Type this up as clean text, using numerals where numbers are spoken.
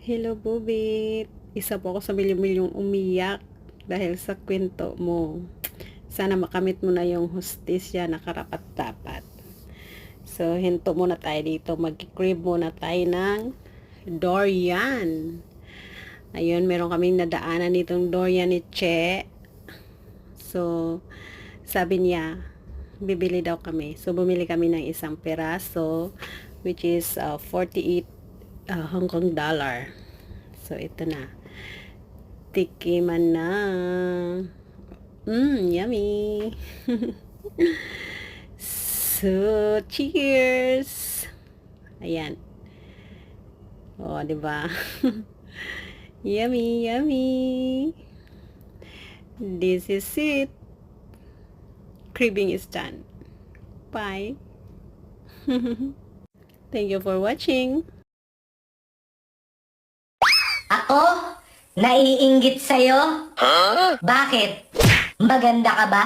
Hello, Bubit. Isa po ako sa milyong-milyong umiyak dahil sa kwento mo. Sana makamit mo na yung hustisya na karapat-dapat. So, hinto muna tayo dito. Mag-crib muna tayo ng durian. Ayun, meron kaming nadaanan ditong durian ni Che. So, sabi niya, bibili daw kami. So, bumili kami ng isang peraso, which is 48 Hong Kong dollar. So, ito na. Tikiman na. Yummy. So, cheers. Ayan. Oh, 'di ba? Yummy, yummy. This is it. Cribbing is done. Bye. Thank you for watching. Ako? Naiinggit sa'yo? Bakit? Maganda ka ba?